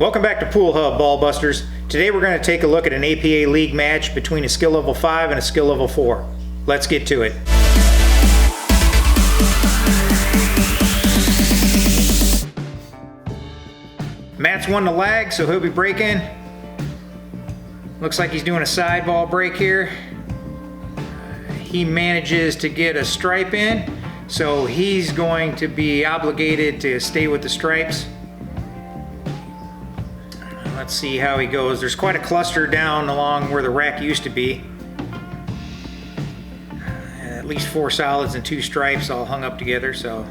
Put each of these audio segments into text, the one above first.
Welcome back to Pool Hub, Ball Busters. Today we're going to take a look at an APA League match between a skill level 5 and a skill level 4. Let's get to it. Matt's won the lag, so he'll be breaking. Looks like he's doing a side ball break here. He manages to get a stripe in, so he's going to be obligated to stay with the stripes. Let's see how he goes. There's quite a cluster down along where the rack used to be. At least 4 solids and 2 stripes all hung up together, so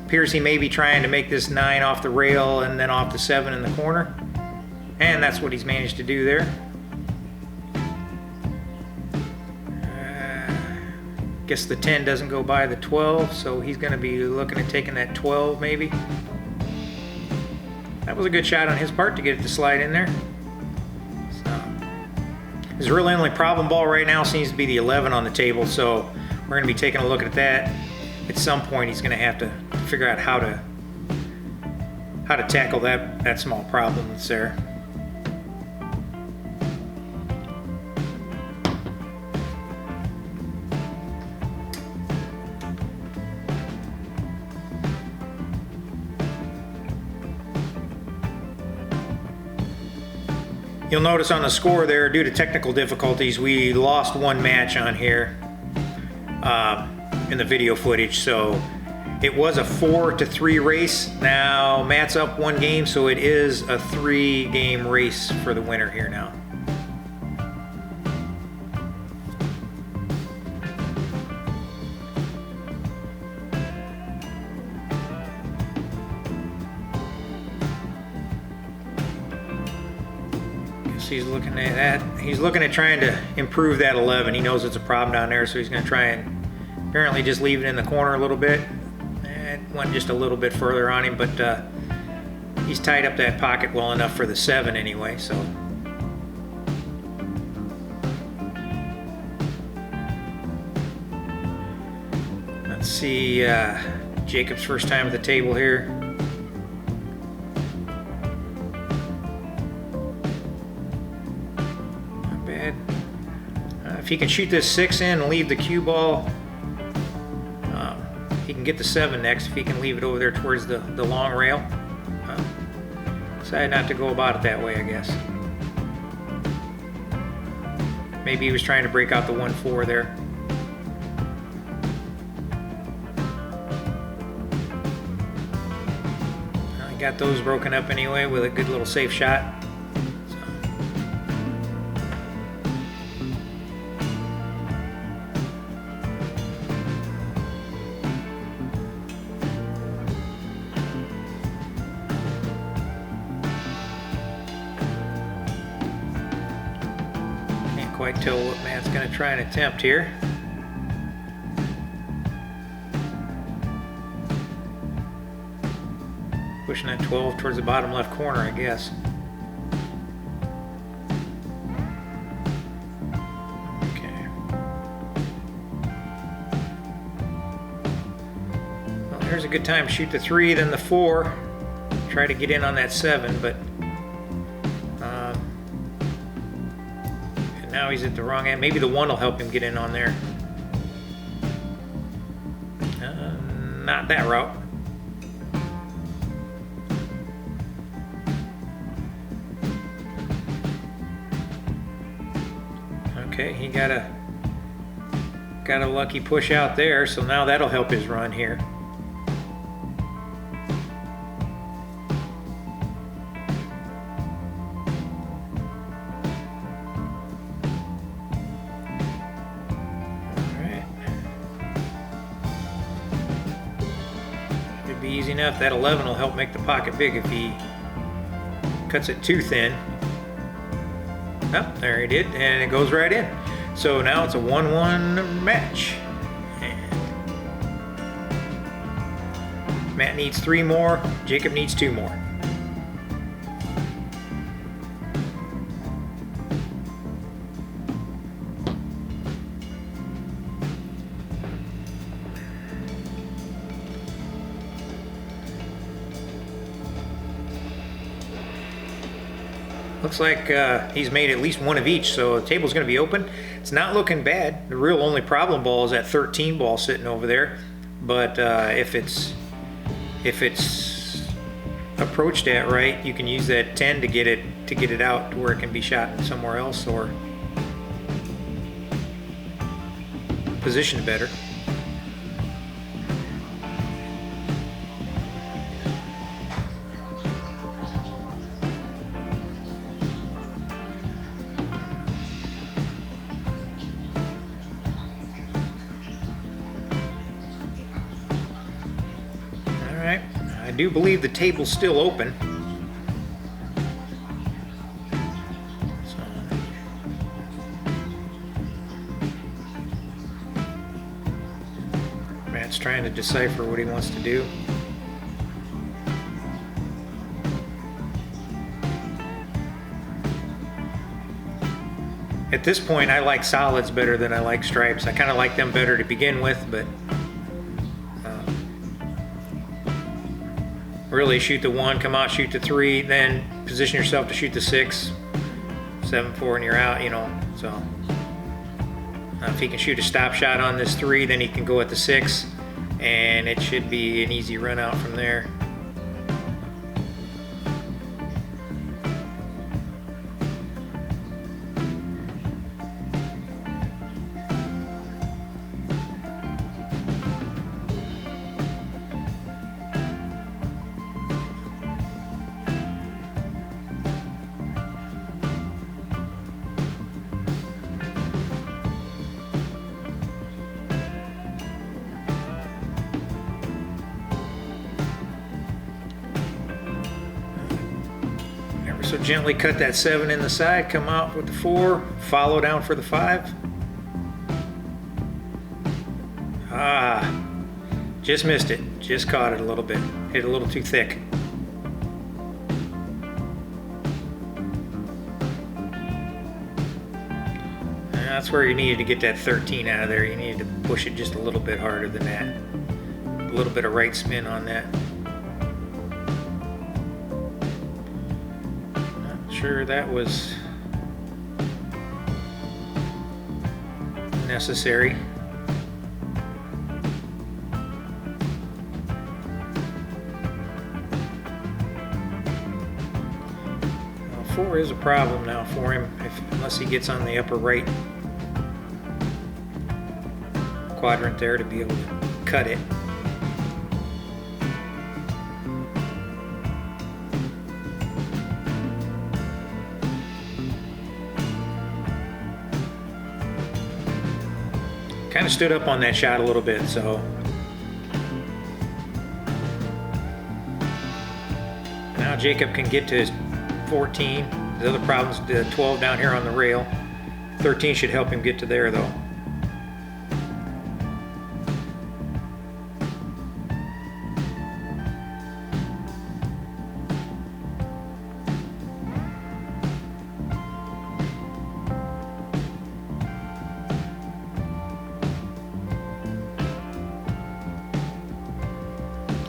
appears he may be trying to make this 9 off the rail and then off the 7 in the corner. And that's what he's managed to do there. Guess the 10 doesn't go by the 12, so he's going to be looking at taking that 12 maybe. That was a good shot on his part to get it to slide in there. So, his really only problem ball right now seems to be the 11 on the table, so we're going to be taking a look at that. At some point he's going to have to figure out how to tackle that small problem that's there. You'll notice on the score there, due to technical difficulties, we lost one match on here in the video footage. So it was a 4-3 race. Now Matt's up 1 game, so it is a 3-game race for the winner here now. He's looking at that. He's looking at trying to improve that 11. He knows it's a problem down there, so he's going to try and apparently just leave it in the corner a little bit. It went just a little bit further on him, but he's tied up that pocket well enough for the 7 anyway. So let's see Jacob's first time at the table here. If he can shoot this 6 in and leave the cue ball, he can get the 7 next if he can leave it over there towards the long rail. Decided not to go about it that way, I guess. Maybe he was trying to break out the 1-4 there. I got those broken up anyway with a good little safe shot. Quite tell what Matt's going to try and attempt here. Pushing that 12 towards the bottom left corner, I guess. Okay. Well, here's a good time to shoot the 3, then the 4. Try to get in on that 7, but now he's at the wrong end. Maybe the 1 will help him get in on there. Not that route. Okay, he got a lucky push out there, so now that'll help his run here. Be easy enough. That 11 will help make the pocket big if he cuts it too thin. Oh, there he did, and it goes right in. So now it's a 1-1 match. And Matt needs 3 more. Jacob needs 2 more. Looks like he's made at least one of each, so the table's going to be open. It's not looking bad. The real only problem ball is that 13 ball sitting over there. But if it's approached at right, you can use that 10 to get it out to where it can be shot somewhere else or positioned better. I do believe the table's still open. So. Matt's trying to decipher what he wants to do. At this point, I like solids better than I like stripes. I kind of like them better to begin with, but really shoot the 1, come out, shoot the 3, then position yourself to shoot the 6, 7-4, and you're out, you know. So if he can shoot a stop shot on this 3, then he can go at the 6, and it should be an easy run out from there. So gently cut that 7 in the side, come out with the 4, follow down for the 5. Just missed it. Just caught it a little bit. Hit a little too thick. And that's where you needed to get that 13 out of there. You needed to push it just a little bit harder than that. A little bit of right spin on that. Sure that was necessary. Well, 4 is a problem now for him unless he gets on the upper right quadrant there to be able to cut it. Kind of stood up on that shot a little bit, so now Jacob can get to his 14. The other problem's the 12 down here on the rail. 13 should help him get to there though.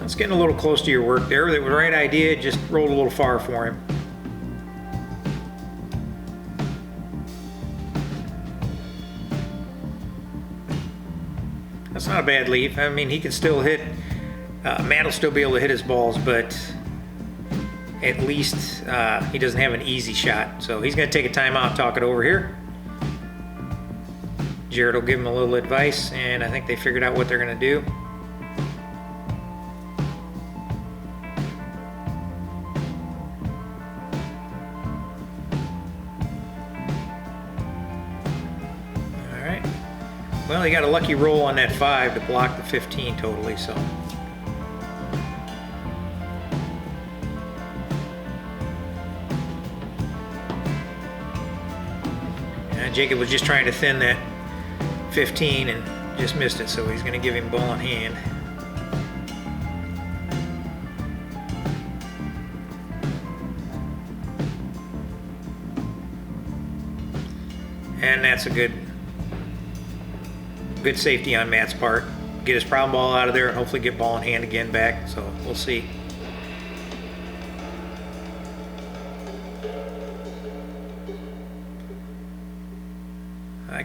It's getting a little close to your work there. That was the right idea, just rolled a little far for him. That's not a bad leave. I mean, he can still hit, Matt will still be able to hit his balls, but at least he doesn't have an easy shot. So he's going to take a timeout, talk it over here. Jared will give him a little advice, and I think they figured out what they're going to do. Well, he got a lucky roll on that 5 to block the 15 totally, so. And Jacob was just trying to thin that 15 and just missed it, so he's going to give him ball in hand. And that's a good safety on Matt's part. Get his problem ball out of there and hopefully get ball in hand again back. So we'll see.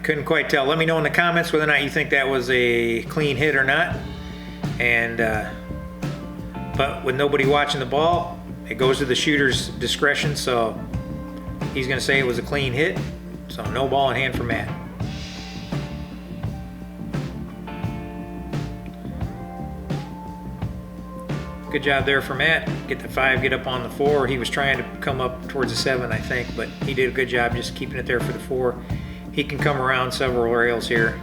couldn't quite tell. Let me know in the comments whether or not you think that was a clean hit or not. And but with nobody watching the ball, it goes to the shooter's discretion, so he's going to say it was a clean hit. So no ball in hand for Matt. Good job there for Matt. Get the 5, get up on the 4. He was trying to come up towards the 7, I think, but he did a good job just keeping it there for the 4. He can come around several rails here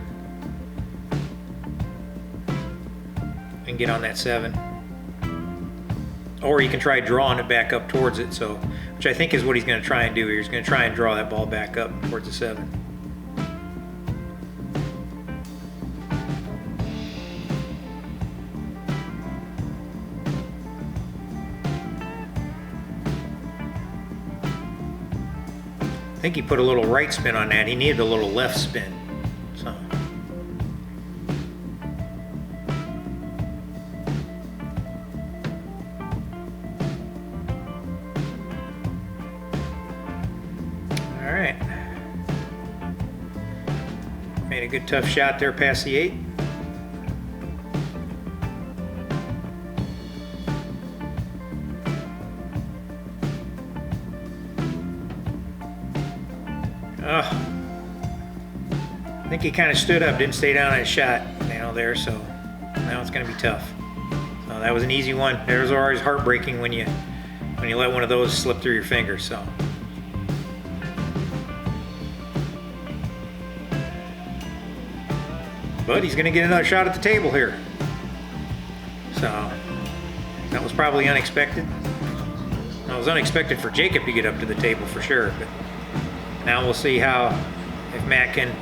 and get on that 7. Or he can try drawing it back up towards it, so which I think is what he's going to try and do here. He's going to try and draw that ball back up towards the 7. I think he put a little right spin on that. He needed a little left spin. So. All right. Made a good tough shot there past the 8. I think he kind of stood up, didn't stay down on his shot, there, so now it's going to be tough. So that was an easy one. There's always heartbreaking when you let one of those slip through your fingers, so. But he's going to get another shot at the table here. So that was probably unexpected. Well, it was unexpected for Jacob to get up to the table for sure, but now we'll see if Matt can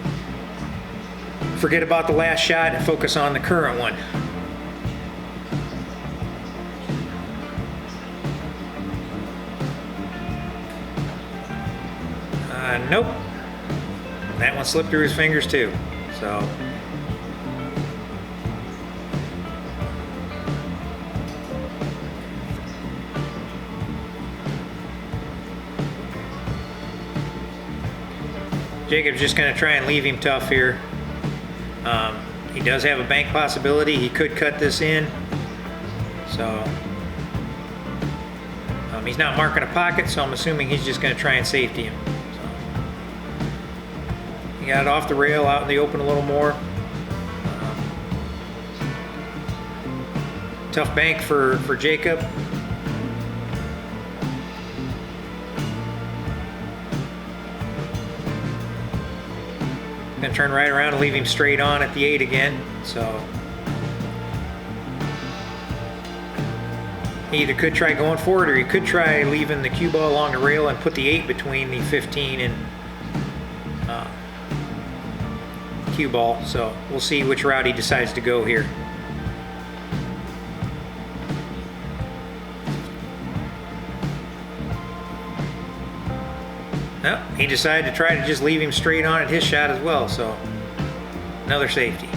forget about the last shot and focus on the current one. Nope. That one slipped through his fingers too. So. Jacob's just going to try and leave him tough here. He does have a bank possibility. He could cut this in. So he's not marking a pocket, so I'm assuming he's just going to try and safety him. So, he got it off the rail, out in the open a little more. Tough bank for Jacob. Gonna turn right around and leave him straight on at the 8 again. So he either could try going for it, or he could try leaving the cue ball along the rail and put the 8 between the 15 and cue ball. So we'll see which route he decides to go here. No, he decided to try to just leave him straight on at his shot as well, so another safety.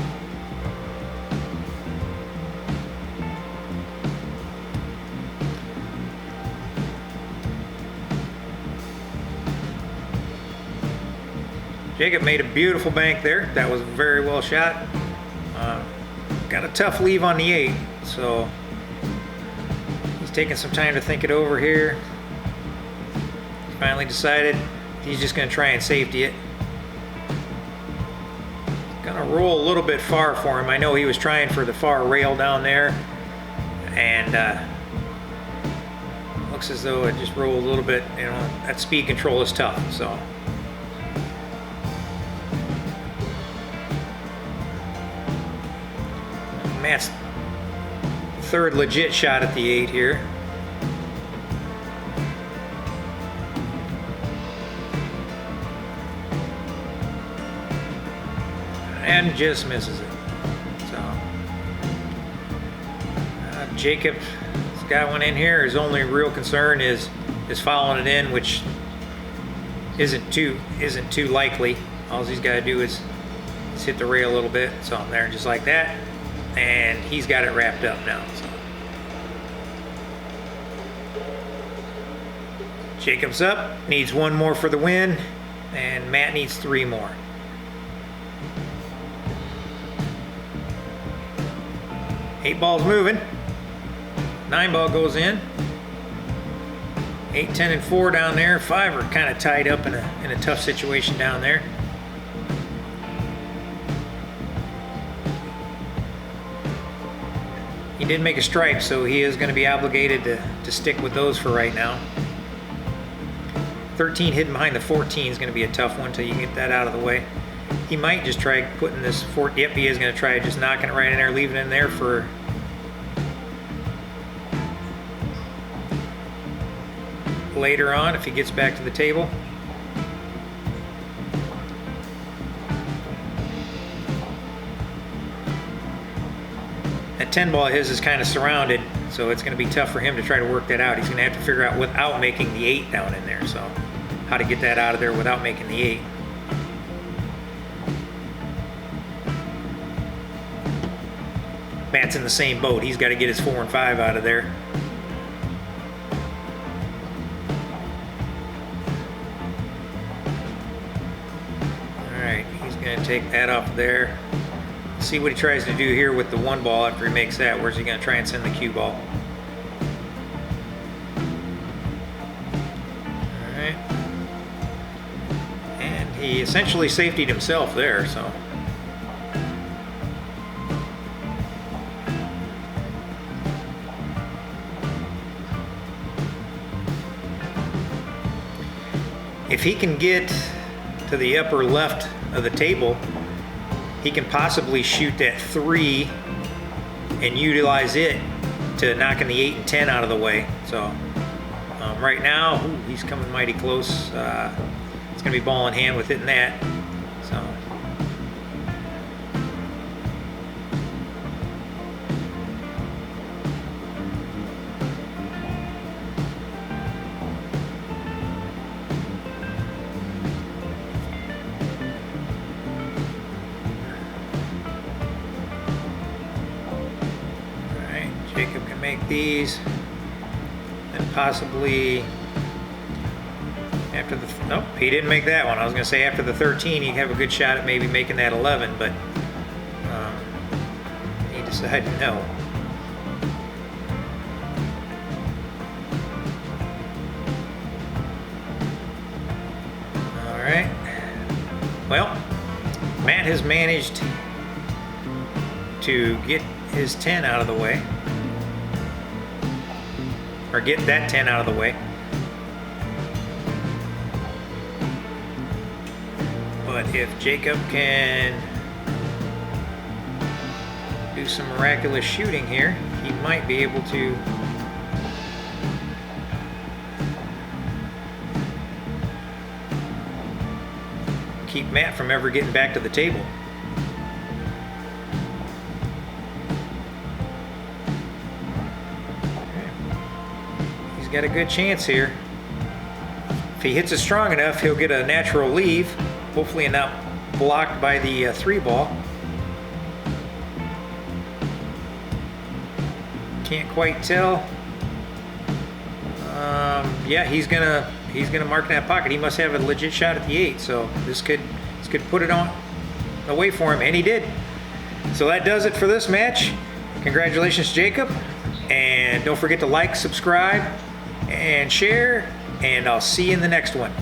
Jacob made a beautiful bank there. That was very well shot. Got a tough leave on the 8, so he's taking some time to think it over here. Finally decided he's just going to try and safety it. Gonna roll a little bit far for him. I know he was trying for the far rail down there, and looks as though it just rolled a little bit. That speed control is tough. So Matt's third legit shot at the 8 here. And just misses it. So Jacob's got one in here. His only real concern is following it in, which isn't too likely. All he's got to do is hit the rail a little bit. So there, just like that, and he's got it wrapped up now. So Jacob's up. Needs one more for the win, and Matt needs 3 more. 8 ball's moving. 9 ball goes in. 8, 10, and 4 down there. 5 are kind of tied up in a tough situation down there. He did make a stripe, so he is going to be obligated to stick with those for right now. 13 hidden behind the 14 is going to be a tough one until you get that out of the way. He might just try putting this 4. Yep, he is going to try just knocking it right in there, leaving it in there for later on if he gets back to the table. That 10 ball of his is kind of surrounded, so it's going to be tough for him to try to work that out. He's going to have to figure out without making the 8 down in there, so how to get that out of there without making the 8. Matt's in the same boat. He's got to get his 4 and 5 out of there. Alright, he's going to take that off there. See what he tries to do here with the 1 ball after he makes that. Where's he going to try and send the cue ball? Alright. And he essentially safetied himself there, so. If he can get to the upper left of the table, he can possibly shoot that 3 and utilize it to knocking the 8 and 10 out of the way. So right now, he's coming mighty close. It's going to be ball in hand with hitting that. So. Jacob can make these, and possibly after the, nope, he didn't make that one. I was going to say after the 13 he'd have a good shot at maybe making that 11, but he decided no. Alright, well, Matt has managed to get his 10 out of the way, or get that 10 out of the way. But if Jacob can do some miraculous shooting here, he might be able to keep Matt from ever getting back to the table. He's got a good chance here. If he hits it strong enough, he'll get a natural leave, hopefully not blocked by the 3 ball. Can't quite tell. Yeah, he's gonna mark that pocket. He must have a legit shot at the 8, so this could put it on away for him, and he did. So that does it for this match. Congratulations, Jacob, and don't forget to like, subscribe, and share, and I'll see you in the next one.